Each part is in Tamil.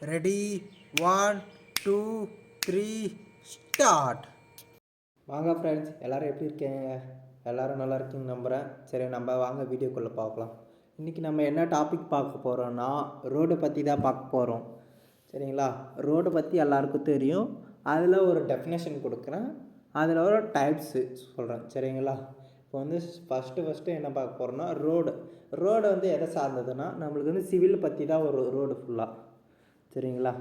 Ready 1 2 3 start. வாங்க ஃப்ரெண்ட்ஸ், எல்லோரும் எப்படி இருக்கீங்க? எல்லோரும் நல்லா இருக்கீங்க நம்புகிறேன். சரி, நம்ம வாங்க வீடியோக்குள்ளே பார்க்கலாம். இன்றைக்கி நம்ம என்ன டாபிக் பார்க்க போகிறோன்னா ரோடை பற்றி தான் பார்க்க போகிறோம். சரிங்களா? ரோடை பற்றி எல்லாருக்கும் தெரியும். அதில் ஒரு டெஃபினேஷன் கொடுக்குறேன், அதில் ஒரு டைப்ஸு சொல்கிறேன். சரிங்களா? இப்போ வந்து ஃபஸ்ட்டு என்ன பார்க்க போகிறோன்னா ரோடு வந்து எதை சார்ந்ததுன்னா நம்மளுக்கு வந்து சிவில் பற்றி தான் ஒரு ரோடு ஃபுல்லாக. சரிங்களா?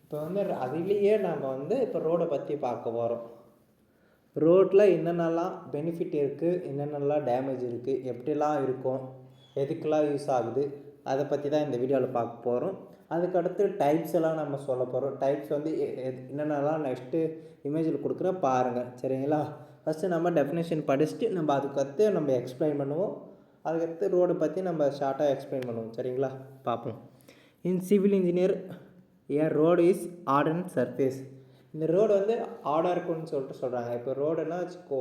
இப்போ வந்து அதுலேயே நம்ம வந்து இப்போ ரோடை பற்றி பார்க்க போகிறோம். ரோட்டில் என்னென்னலாம் பெனிஃபிட் இருக்குது, என்னென்னலாம் டேமேஜ் இருக்குது, எப்படிலாம் இருக்கும், எதுக்கெல்லாம் யூஸ் ஆகுது, அதை பற்றி தான் இந்த வீடியோவில் பார்க்க போகிறோம். அதுக்கடுத்து டைப்ஸ் எல்லாம் நம்ம சொல்ல போகிறோம். டைப்ஸ் வந்து என்னென்னலாம் நெக்ஸ்ட்டு இமேஜில் கொடுக்குற பாருங்கள். சரிங்களா? ஃபஸ்ட்டு நம்ம டெஃபினேஷன் படிச்சுட்டு நம்ம அதுக்கடுத்து நம்ம எக்ஸ்பிளைன் பண்ணுவோம். அதுக்கடுத்து ரோடை பற்றி நம்ம ஷார்ட்டாக எக்ஸ்பிளைன் பண்ணுவோம். சரிங்களா? பார்ப்போம். In civil engineer road is hard and surface. இந்த ரோடு வந்து ஆடாக இருக்கும்னு சொல்கிறாங்க. இப்போ ரோடுன்னா வச்சுக்கோ,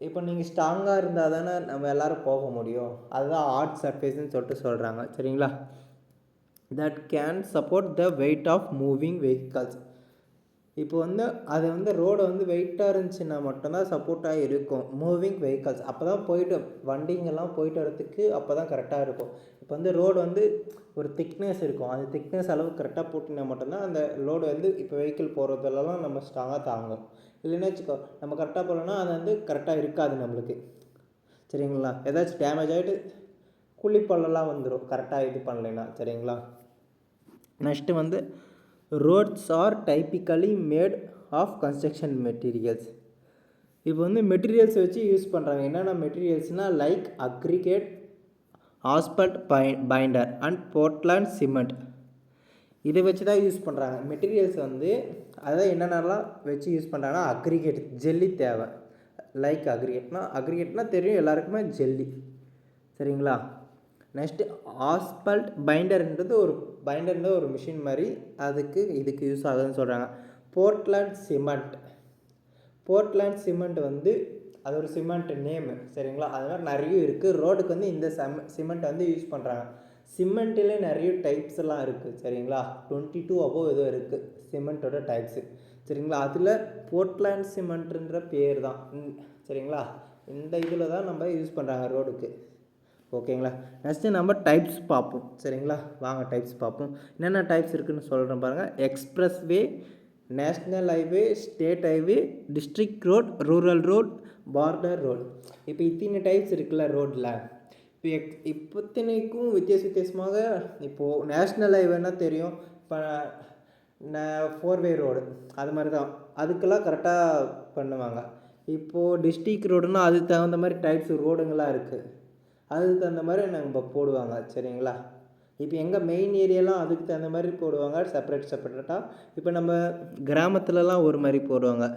இப்போ நீங்கள் ஸ்ட்ராங்காக இருந்தால் தானே நம்ம எல்லோரும் போக முடியும். அதுதான் ஆட் சர்ஃபேஸ்ன்னு சொல்கிறாங்க. சரிங்களா? That can support the weight of moving vehicles. இப்போ வந்து அது வந்து ரோடு வந்து வெயிட்டாக இருந்துச்சுன்னா மட்டும்தான் சப்போர்ட்டாக இருக்கும் மூவிங் வெஹிக்கல்ஸ். அப்போ தான் வண்டிங்கெல்லாம் போயிட்டு வரத்துக்கு அப்போ தான் கரெக்டாக இருக்கும். இப்போ வந்து ரோடு வந்து ஒரு திக்னஸ் இருக்கும், அந்த திக்னஸ் அளவு கரெக்டாக போட்டினா மட்டும்தான் அந்த ரோடு வந்து இப்போ வெஹிக்கிள் போகிறதுலலாம் நம்ம ஸ்ட்ராங்காக தாங்கும். இல்லைன்னா வச்சுக்கோ, நம்ம கரெக்டாக போகலன்னா அது வந்து கரெக்டாக இருக்காது நம்மளுக்கு. சரிங்களா? ஏதாச்சும் டேமேஜ் ஆகிட்டு குழிப்பள்ளலாம் வந்துடும் கரெக்டாக இது பண்ணலைன்னா. சரிங்களா? நெக்ஸ்ட்டு வந்து roads are typically made of construction materials. இப்போ வந்து மெட்டீரியல்ஸ் வச்சு யூஸ் பண்ணுறாங்க. என்னென்ன மெட்டீரியல்ஸ்னால் like aggregate, asphalt binder and Portland cement. இதை வச்சு தான் யூஸ் பண்ணுறாங்க. மெட்டீரியல்ஸ் வந்து அதாவது என்னென்னலாம் வச்சு யூஸ் பண்ணுறாங்கன்னா அக்ரிகேட், ஜெல்லி தேவை. லைக் அக்ரிகேட்னா தெரியும் எல்லாருக்குமே, ஜெல்லி. சரிங்களா? நெக்ஸ்ட்டு ஆஸ்பல்ட் பைண்டர்ன்றது ஒரு மிஷின் மாதிரி, இதுக்கு யூஸ் ஆகுதுன்னு சொல்கிறாங்க. போர்ட்லாண்ட் சிமெண்ட் வந்து அது ஒரு சிமெண்ட் நேமு. சரிங்களா? அது மாதிரி நிறைய இருக்குது. ரோடுக்கு வந்து இந்த சிமெண்ட் வந்து யூஸ் பண்ணுறாங்க. சிமெண்ட்டிலே நிறைய டைப்ஸ் எல்லாம் இருக்குது. சரிங்களா? 22 அபோவ் ஏதோ இருக்குது சிமெண்ட்டோட டைப்ஸு. சரிங்களா? அதில் போர்ட்லாண்ட் சிமெண்ட்ன்ற பேர் தான். சரிங்களா? இந்த இதில் தான் நம்ம யூஸ் பண்ணுறாங்க ரோடுக்கு. ஓகேங்களா? நெக்ஸ்ட்டு நம்ம டைப்ஸ் பார்ப்போம். சரிங்களா? வாங்க டைப்ஸ் பார்ப்போம். என்னென்ன டைப்ஸ் இருக்குதுன்னு சொல்கிறேன் பாருங்கள். Express way, national highway, state highway, district road, rural road, border road. இப்போ இத்தனை டைப்ஸ் இருக்குல்ல ரோட்டில். இப்போத்தனைக்கும் வித்தியாசமாக இப்போது நேஷ்னல் ஹைவேனா தெரியும். இப்போ 4-வே ரோடு அது மாதிரி தான், அதுக்கெல்லாம் கரெக்டாக பண்ணுவாங்க. இப்போது டிஸ்ட்ரிக்ட் ரோடுன்னா அதுக்கு தகுந்த மாதிரி டைப்ஸ் ரோடுங்களாம் இருக்குது, அதுக்கு தகுந்த மாதிரி நம்ம போடுவாங்க. சரிங்களா? இப்போ எங்கள் மெயின் ஏரியாலாம் அதுக்கு தகுந்த மாதிரி போடுவாங்க, செப்பரேட்டாக. இப்போ நம்ம கிராமத்துலலாம் ஒரு மாதிரி போடுவாங்க.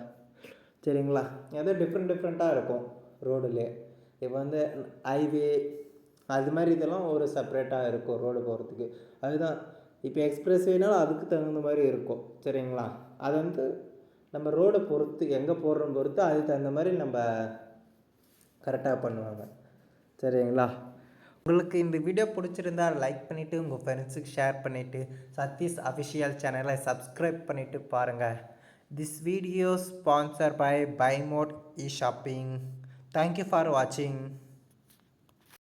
சரிங்களா? ஏதோ டிஃப்ரெண்ட்டாக இருக்கும் ரோடுலே. இப்போ வந்து ஹைவே அது மாதிரி இதெல்லாம் ஒரு செப்பரேட்டாக இருக்கும் ரோடு போகிறதுக்கு. அதுதான் இப்போ எக்ஸ்பிரஸ் வேனாலும் அதுக்கு தகுந்த மாதிரி இருக்கும். சரிங்களா? அது வந்து நம்ம ரோடை பொறுத்து, எங்கே போடுறோன்னு பொறுத்து அதுக்கு தகுந்த மாதிரி நம்ம கரெக்டாக பண்ணுவாங்க. சரிங்களா? உங்களுக்கு இந்த வீடியோ பிடிச்சிருந்தால் லைக் பண்ணிவிட்டு உங்கள் ஃப்ரெண்ட்ஸுக்கு ஷேர் பண்ணிவிட்டு சதீஷ் அஃபிஷியல் சேனலை சப்ஸ்கிரைப் பண்ணிவிட்டு பாருங்கள். This video sponsor by by mod e shopping. Thank you for வாட்சிங்.